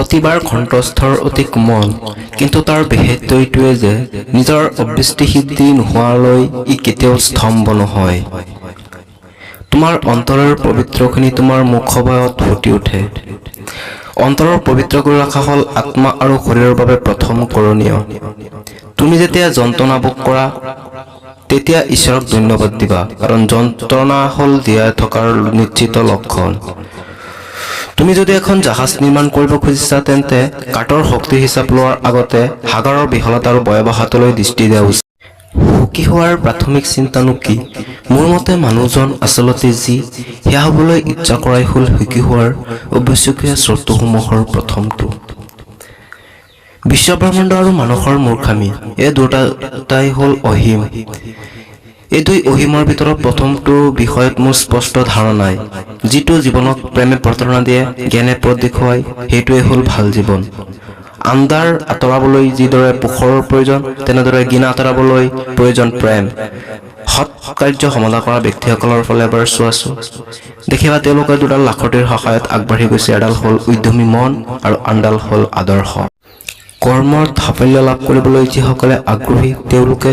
প্ৰতিবাৰ কণ্ঠস্বৰ অতি কোমল, কিন্তু তাৰ বিশেষত্ব এইটোৱে যে নিজৰ অবৃষ্টি সিদ্ধি নোহোৱালৈ ই কেতিয়াও স্তম্ভ নহয়। তোমাৰ অন্তৰৰ পবিত্ৰখিনি তোমাৰ মুখবায়ত ফুটি উঠে। অন্তৰৰ পবিত্ৰ কৰি ৰখা হ'ল আত্মা আৰু শৰীৰৰ বাবে প্ৰথম কৰণীয়। তুমি যেতিয়া যন্ত্ৰণা ভোগ কৰা তেতিয়া ঈশ্বৰক ধন্যবাদ দিবা, কাৰণ যন্ত্ৰণা হ'ল জীয়াই থকাৰ নিশ্চিত লক্ষণ। তুমি যদি এখন জাহাজ নিৰ্মাণ কৰিব খুজিছা, তেন্তে কাঠৰ শক্তি হিচাপ লোৱাৰ আগতে সাগৰৰ বিশালতা আৰু ভয়াৱহতালৈ দৃষ্টি দিয়া উচিত। সুখী হোৱাৰ প্ৰাথমিক চিন্তানো কি? মোৰ মতে মানুহজন আচলতে যি, সেয়া হ'বলৈ ইচ্ছা কৰাই হ'ল সুখী হোৱাৰ আৱশ্যকীয় চৰ্তসমূহৰ প্ৰথমটো। বিশ্বব্ৰহ্মাণ্ড আৰু মানুহৰ মূৰ্খামি, এই দুটাই হ'ল অহিম। এই দুই অহিমৰ ভিতৰত প্ৰথমটো বিষয়ত মোৰ স্পষ্ট ধাৰণা নাই। যিটো জীৱনক প্ৰেমে প্ৰতাৰণা দিয়ে, জ্ঞানে পথ দেখুৱাই, সেইটোৱে হ'ল ভাল জীৱন। আন্ধাৰ আঁতৰাবলৈ যিদৰে পোহৰৰ প্ৰয়োজন, তেনেদৰে ঘৃণা আঁতৰাবলৈ প্ৰয়োজন প্ৰেম। সৎ কাৰ্য সমাধা কৰা ব্যক্তিসকলৰ ফালে এবাৰ চোৱাচোন, দেখিবা তেওঁলোকে দুডাল লাখুটিৰ সহায়ত আগবাঢ়ি গৈছে। এডাল হ'ল উদ্যমী মন আৰু আনডাল হ'ল আদৰ্শ। কৰ্মত সাফল্য লাভ কৰিবলৈ যিসকলে আগ্ৰহী, তেওঁলোকে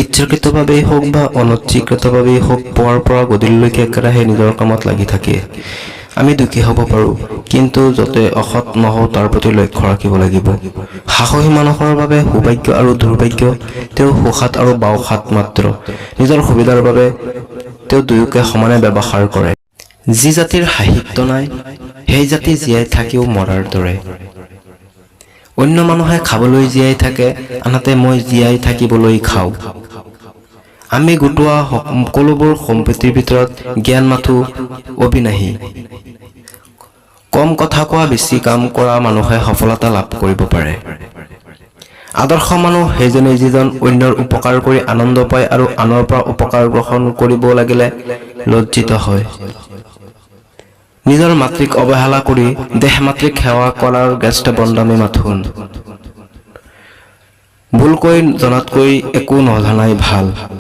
ইচ্ছাকৃতভাৱেই হওক বা অনিচ্ছাকৃতভাৱেই হওক পুৱাৰ পৰা গধূলিলৈকে একেৰাহে নিজৰ কামত লাগি থাকে। আমি দুখী হ'ব পাৰোঁ, কিন্তু যাতে অসৎ নহওঁ তাৰ প্ৰতি লক্ষ্য ৰাখিব লাগিব। সাহসী মানুহৰ বাবে সৌভাগ্য আৰু দুৰ্ভাগ্য, তেওঁ সোঁহাত আৰু বাওঁহাত মাত্ৰ। নিজৰ সুবিধাৰ বাবে তেওঁ দুয়োকে সমানে ব্যৱহাৰ কৰে। যি জাতিৰ সাহিত্য নাই, সেই জাতি জীয়াই থাকিও মৰাৰ দৰে। অন্য মানুহে খাবলৈ জীয়াই থাকে, আনহাতে মই জীয়াই থাকিবলৈ খাওঁ। আমি গোটোৱা সকলোবোৰ সম্পত্তিৰ ভিতৰত জ্ঞান মাথো অবিনাশী। কম কথা কোৱা, বেছি কাম কৰা মানুহে সফলতা লাভ কৰিব পাৰে। আদৰ্শ মানুহ সেইজনে যিজন অন্যৰ উপকাৰ কৰি আনন্দ পায় আৰু আনৰ পৰা উপকাৰ গ্ৰহণ কৰিব লাগিলে লজ্জিত হয়। নিজৰ মাতৃক অৱহেলা কৰি দেশ মাতৃক সেৱা কৰাৰ জ্যেষ্ঠ বন্দামী মাথোন। ভুলকৈ জনাতকৈ একো নজনাই ভাল।